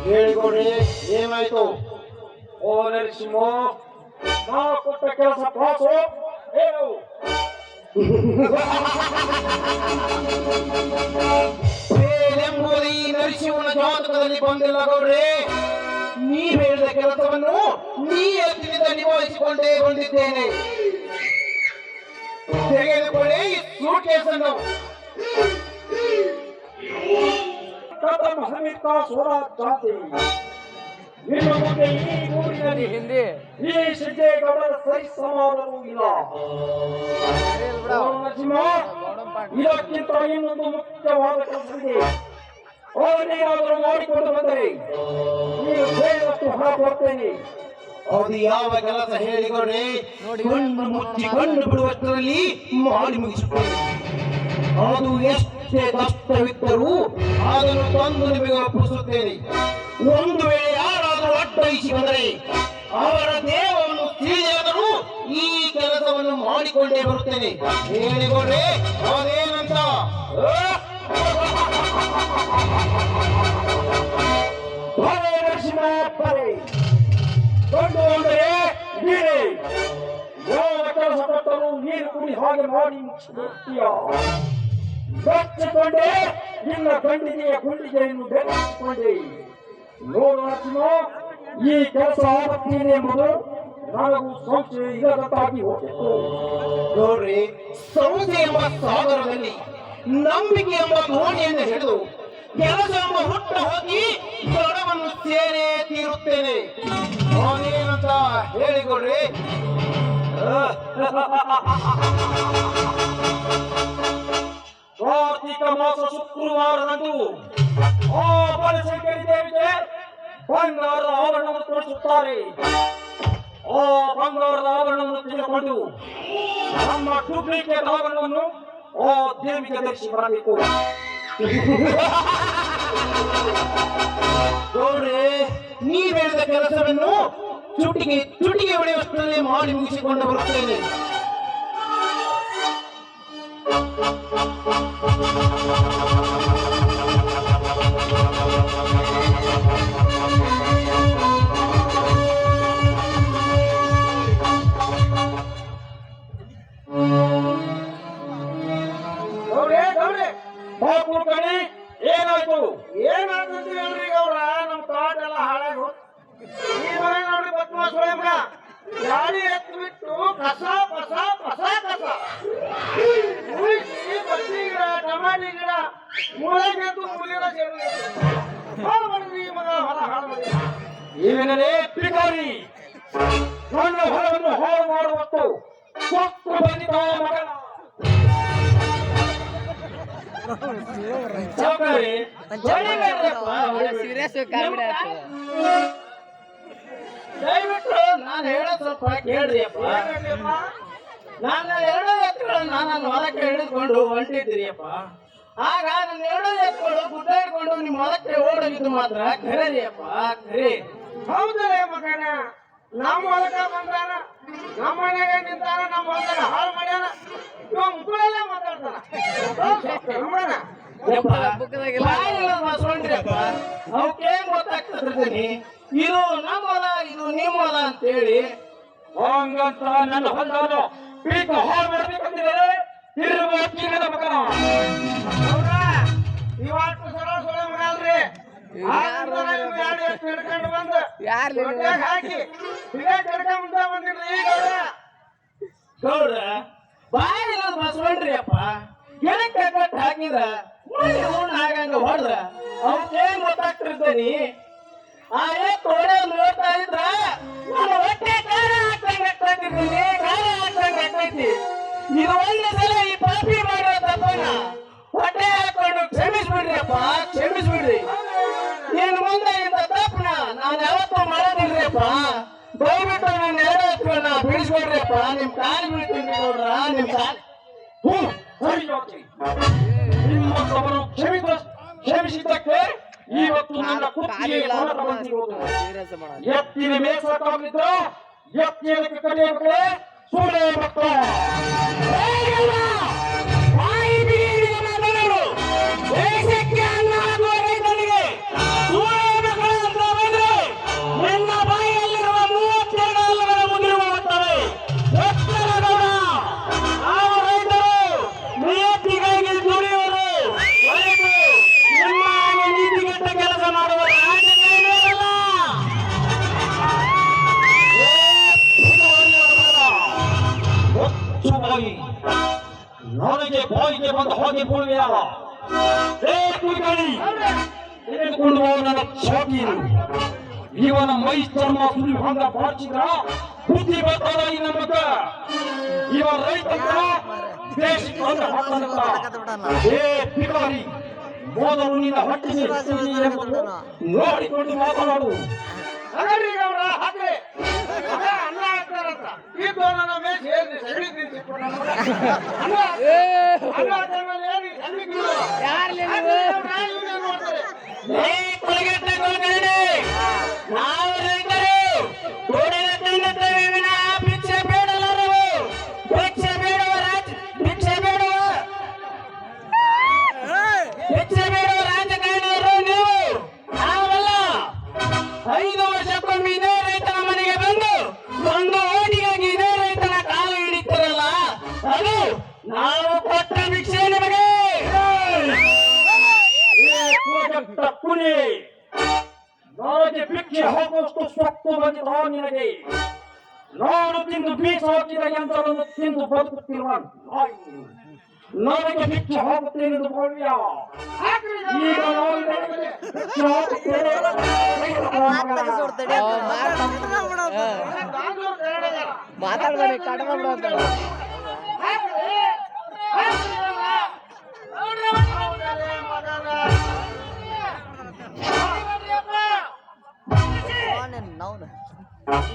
ಹೇಳಿಕೊಡ್ರಿ, ಏನಾಯ್ತು? ಓ ನರಸಿಂಹ, ನಾ ಕೊಟ್ಟ ಕೆಲಸ ಪಾಸು ಏನು? ಎಂಬುದು ಈ ನರಸಿಂಹನ ಜಾತಕದಲ್ಲಿ ಬಂದಿಲ್ಲ ಗೌಡ್ರೆ. ನೀವ್ ಹೇಳಿದ ಕೆಲಸವನ್ನು ನಿಯತ್ತಿನಿಂದ ನಿಭಾಯಿಸಿಕೊಂಡೇ ಬಂದಿದ್ದೇನೆ. ತೆಗೆದುಕೊಳ್ಳಿ ಈ ಸೂಟ್ ಕೇಸನ್ನು. ಕದಂ ಸಮೇತ ಸ್ವರಾಜ್ ಜಾತಿ ಇನ್ನು ಮುಂದೆ ಈ ಊರಿನಲ್ಲಿ ಹಿಂದಿ ಈ ಸಿದ್ದೇಗೌಡರ ಸರಿ ಸಮಾನವೂ ಇಲ್ಲ. ನರಸಿಂಹ, ಇದಕ್ಕಿಂತ ಇನ್ನೊಂದು ಮುಖ್ಯವಾದ ಕೆಲಸವಿದೆ. ಅವನೇನಾದರೂ ಮಾಡಿಕೊಂಡು ಬಂದರೆ ನೀವು ಹೇಳಿದಷ್ಟು ಹಣ ಕೊಡ್ತೇನೆ. ಅದು ಯಾವ ಕೆಲಸ ಹೇಳಿಕೊಡ್ರಿ? ಕಣ್ಣು ಮುಚ್ಚಿ ಕಣ್ಣು ಬಿಡುವಷ್ಟರಲ್ಲಿ ಮಾಡಿ ಮುಗಿಸುತ್ತೇನೆ. ಅದು ಎಷ್ಟೇ ಕಷ್ಟವಿದ್ದರೂ ಅದನ್ನು ತಂದು ನಿಮಗೆ ಒಪ್ಪಿಸುತ್ತೇನೆ. ಒಂದು ವೇಳೆ ಯಾರಾದರೂ ಅಡ್ಡಯಿಸಿ ಬಂದರೆ ಅವರ ದೇಹವನ್ನು ತಿಳಿಯಾದರೂ ಈ ಕೆಲಸವನ್ನು ಮಾಡಿಕೊಂಡೇ ಬರುತ್ತೇನೆ. ಹೇಳಿಕೊಡ್ರಿ, ಅದೇನಂತ? ಗಂಡು ಅಂದರೆ ನೀರೇ. ಯಾವ ಕೆಲಸ ಕೊಟ್ಟರೂ ನೀರು ಕುಡಿ ಹಾಗೆ ಮಾಡಿ ಮುಗಿಸಿಕೊಡ್ತೀಯ. ಬೆಚ್ಚಿಕೊಂಡೆ ನಿನ್ನ ಗಂಡಿಗೆಯ ಗುಂಡಿಗೆಯನ್ನು ಬೆಚ್ಚಿಕೊಂಡೆ. ನೋಡು ನರಸಿಂಹ, ಈ ಕೆಲಸ ಆಗುತ್ತೀನಿ ಎಂಬುದು ನನಗೂ ಸಂಶಯ ಇಲ್ಲದಂತಾಗಿ ಹೋಗಿತ್ತು. ನೋಡ್ರಿ, ಸಂಸ್ಥೆ ಎಂಬ ಸಾಗರದಲ್ಲಿ ನಂಬಿಕೆ ಎಂಬ ದೋಣಿಯನ್ನು ಹಿಡಿದು ಕೆಲಸ ಎಂಬ ಹುಟ್ಟ ಹೋಗಿ ದಡವನ್ನು ಸೇರೇ ತೀರುತ್ತೇನೆ. ಅವನೇನಂತ ಹೇಳಿಕೊಡ್ರಿ. ಕಾರ್ತಿಕ ಮಾಸ ಶುಕ್ರವಾರದಂದು ಆ ಬನಶಂಕರಿ ದೇವಿಗೆ ಬಂಗಾರದ ಆಭರಣವನ್ನು ತೋರಿಸುತ್ತಾರೆ. ಆ ಬಂಗಾರದ ಆಭರಣವನ್ನು ತೆಗೆದುಕೊಂಡು ನಮ್ಮ ಡೂಪ್ಲಿಕೇಟ್ ಆಭರಣವನ್ನು ಆ ದೇವಿಗೆ ಧರಿಸಿ ಬರಬೇಕು. ನೋಡ್ರಿ, ನೀವ್ ಹೇಳಿದ ಕೆಲಸವನ್ನು ಚುಟಿಗೆ ಹೊಡೆಯುವಷ್ಟರಲ್ಲಿ ಮಾಡಿ ಮುಗಿಸಿಕೊಂಡು ಬರುತ್ತೇನೆ. ಏನಾಯ್ತು? ಏನಾಗ್ತದೆ ಹೇಳ್ರಿ ಅವ್ರ, ನಮ್ ತೋಟ ಎಲ್ಲ ಹಾಳಾಗಿ ಈ ಮನೆ ನೋಡ್ರಿ ಬದ್ಮಾಸ್ ಮಗ ಗಾಡಿ ಎತ್ತು ಬಿಟ್ಟು ಕಸ ಕಸ ಕಸ ಕಸ ಉಳಿಸಿ ಬದ್ನಿ ಗಿಡ ಟಮಾಟಿ ಗಿಡ ಮೂಳೆಗೆದ್ದು ಮುಗಿನ ಹಾಳು ಮಾಡಿದ್ರಿ ಮಗ, ಹೊಲ ಹಾಳು ಮಾಡಿ. ಏನೇ ಪಿಕಾರಿ, ನನ್ನ ಹೊಲವನ್ನು ಹಾಳು ಮಾಡುವಷ್ಟು ಸ್ವತ್ತು ಬಂದಿದ್ದ ಮಗನ. ಸೀರಿಯಸ್ ಕಾಮಿಡಿ ಆಗ್ತದೆ. ದಯವಿಟ್ಟು ನಾನು ಹೇಳೋ ಸ್ವಲ್ಪ ಕೇಳ್ರಿ ಅಪ್ಪ. ನಾನು ಎರಡೂ ಎತ್ತುಗಳನ್ನ ನನ್ನ ಹೊಲಕ್ಕೆ ಹಿಡಿದುಕೊಂಡು ಹೊಂಟಿದ್ದೀರಿ ಅಪ್ಪ. ಆಗ ನನ್ನ ಎರಡೂ ಎತ್ತುಗಳು ಗುಡ್ಡ ಹಿಡ್ಕೊಂಡು ನಿಮ್ಮ ಹೊಲಕ್ಕೆ ಓಡೋಗಿದ್ದು ಮಾತ್ರ ಖರೆ ರೀ ಅಪ್ಪ, ಖರೆ. ಹೌದರೇ ಮಗನ, ನಮ್ಮ ಹೊಲಕ ಬಂದಾನ, ನಮ್ಮ ಮನೆಗೆ ನಿಂತಾನ, ನಮ್ಮ ಹೊಲದಾಗ ಹಾಳು ಮಾಡ್ಯಾನ. ಇವ ಮುಕ್ಕಳೆಲ್ಲ ಮಾತಾಡ್ತಾನ. ಅವಕ್ಕೇನ್ ಗೊತ್ತಾಗ್ತದ್ರಿ, ಇದು ನಮ್ಮ ಹೊಲ, ಇದು ನಿಮ್ಮ ಹೊಲ ಅಂತೇಳಿ. ಹಂಗಂತ ನನ್ನ ಹೊಲದ ಪೀಕ ಹಾಳು ಮಾಡ್ಬೇಕಂತಿದ್ದಾರೆ ತಿರುವ ಚೀಲದ ಮಗನ. ಇವತ್ತು ಸರಳ ಸೊಳೆ ಮಗ ಅಲ್ರಿ. ಹಿಡ್ಕೊಂಡು ಬಂದು ಹಾಕಿ ಹಿಡ್ಕೊಂಡ್ ಬಂದಿಡ್ರಿ. ಈಗ ಗೌಡ್ರ ಬಾಯಿ ಬಸವಣ್ರಿ ಅಪ್ಪ, ಗಿಡಕ್ಕೆ ಕಟ್ಟು ಹಾಕಿದ್ರ ಆಗಂಗ ಹೊಡೆದ್ರ ಅವಕ್ಕೇನ್ ಗೊತ್ತಾಗ್ತಿರ್ತೀನಿ. ಆ ತೋಡೆ ನೋಡ್ತಾ ಇದ್ರ ನಾನು ಹೊಟ್ಟೆ ಖಾರ ಹಾಕ್ತಂಗಿರ್ತೀನಿ, ಖಾರ ಹಾಕ್ತಂಗೈತಿ. ಇದು ಒಂದೇ ಸಲ ಈ ಪಾಪಿ ಮಾಡೋ ತಪ್ಪನ ಹೊಟ್ಟೆ ಹಾಕೊಂಡು ಕ್ಷಮಿಸ್ಬಿಡ್ರಿ ಅಪ್ಪ, ಕ್ಷಮಿಸ್ಬಿಡ್ರಿ. ಇನ್ ಮುಂದೆ ಇಂಥ ತಪ್ಪನ ನಾನು ಯಾವತ್ತೂ ಮಾಡೋದಿಲ್ರಿ ಅಪ್ಪ. ದಯವಿಟ್ಟು ನನ್ನ ಎರಡು ಹತ್ರನ ಬಿಡಿಸ್ಬಿಡ್ರಿ ಅಪ್ಪ. ನಿಮ್ ಕಾಲು ಬೀಳ್ತೀನಿ ನೋಡ್ರ, ನಿಮ್ ಕಾಲು. ನಿಮ್ಮ ತಮ್ಮನು ಕ್ಷಮಿಸಿದ್ದಕ್ಕೆ ಇವತ್ತು ನನ್ನ ಕುತ್ತಿಗೆ ಬಂದಿರುವುದು. ಎತ್ತಿನ ಮೇಸಾಕಾಗಿದ್ದ ಎತ್ತಿನ ಕಡೆಯ ಸೂಳೆ ಮಕ್ಕಳು ದೇಶಕ್ಕೆ ಅನ್ನ ಹಾಕುವ ರೈತನಿಗೆ ಸೂಳೆ ಮಕ್ಕಳು ಅಂತ ನನಗೆ ಬೋಲ್ವಿಯ ಏ ಕುರಿಗಾಳಿ ತೆಗೆದುಕೊಂಡು ಹೋಗ ನನ್ನ ಶಾಖೀನು ಇವನ ಮೈ ಚರ್ಮ ಸುಳಿ ಭಂಗ ಬಾಚಿದ್ರ ಬುದ್ಧಿ ಬರ್ತದ ಈ ನಮಗ ಇವ ರೈತ ದೇಶಕ್ಕೆ ಒಂದು ಹಾಕಂತ ಏ ಪಿಕಾರಿ ಮೊದಲು ನಿನ್ನ ಹೊಟ್ಟೆ ನೋಡಿಕೊಂಡು ಮಾತನಾಡು ಅದರಿ ಗೌಡ್ರ ಹಾಕ್ರಿ ಅನ್ನ ಹಾಕ್ತಾರಂತ ಇದು ನನ್ನ ಮೇಲೆ ಸೇರಿ ಸಗಣಿ ತಿನ್ಸಿಟ್ಬಿಟ್ಟ ಅನ್ನ ಹಾಕ್ತಾರಲ್ಲ ಏನಿ ಸಗಣಿ ಯಾರ್ಲಿ ನೋಡ್ತಾರೆ ಏ ಕುಲಗೆಟ್ಟ ಕುಲಕರ್ಣಿ, ನಾವು ರೈತರು ದುಡಿದ ತಿನ್ನುತ್ತೇವೆ ವಿನಃ ಭಿಕ್ಷೆ ಬೇಡಲಾರವು. ಭಿಕ್ಷೆ ಬೇಡುವ ರಾಜಕಾರಣಿಯರು ನೀವು, ನಾವಲ್ಲ. 5 ವರ್ಷಕ್ಕೊಮ್ಮೆ ಇದೇ ರೈತನ ಮನೆಗೆ ಬಂದು ಒಂದು ಓಟಿಗಾಗಿ ಇದೇ ರೈತನ ಕಾಲು ಹಿಡಿತಿರಲ್ಲ, ಅದು ನಾವು ಕೊಟ್ಟ ಭಿಕ್ಷೆ ನಿಮಗೆ. ಕುನಿ ನನಗೆ ಭಿಕ್ಷೆ ಹಾಕುವಷ್ಟು ಸೊಕ್ಕು ಬಂದಿದ ನಿನಗೆ ನಾನು ತಿಂದು ಬೀಸ ಹಾಕಿದ ಯಂತ್ರವನ್ನು ತಿಂದು ಬದುಕುತ್ತಿರುವ ನಾಯಿ. ನನಗೆ ಭಿಕ್ಷೆ ಹಾಕುತ್ತೇನೆ ಎಂದು ಬೋಲ್ವಿಯ ಈಗ ನಾನು ನಿನಗೆ ಭಿಕ್ಷೆ ಹಾಕುತ್ತೇನೆ. ಮಾತಾಡ್ಬೇಡಿ ಕಡಿಮೆ ಬಿಡೋದು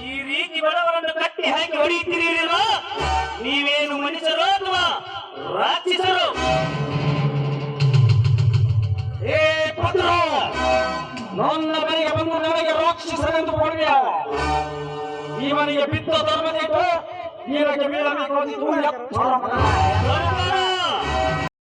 ಈ ರೀತಿ ಬಡವರನ್ನು ಕಟ್ಟಿ ಹಾಕಿ ಹೊಡೆಯುತ್ತೀರಿಲ್ಲ, ನೀವೇನು ಮನುಷ್ಯರು ಅಥವಾ ರಾಕ್ಷಸರು? ಏ ಪುತ್ರ, ನನ್ನ ಮನೆಗೆ ಬಂದು ನನಗೆ ರಾಕ್ಷಸರೆಂದು ಬೋಲ್ವಿಯ ಇವನಿಗೆ ಬಿದ್ದ ಧರ್ಮದೇಕು ನಿನಗೆ ಬೀಳಬೇಕಾದಿತ್ತು ಎತ್ತರ ಮಗನ.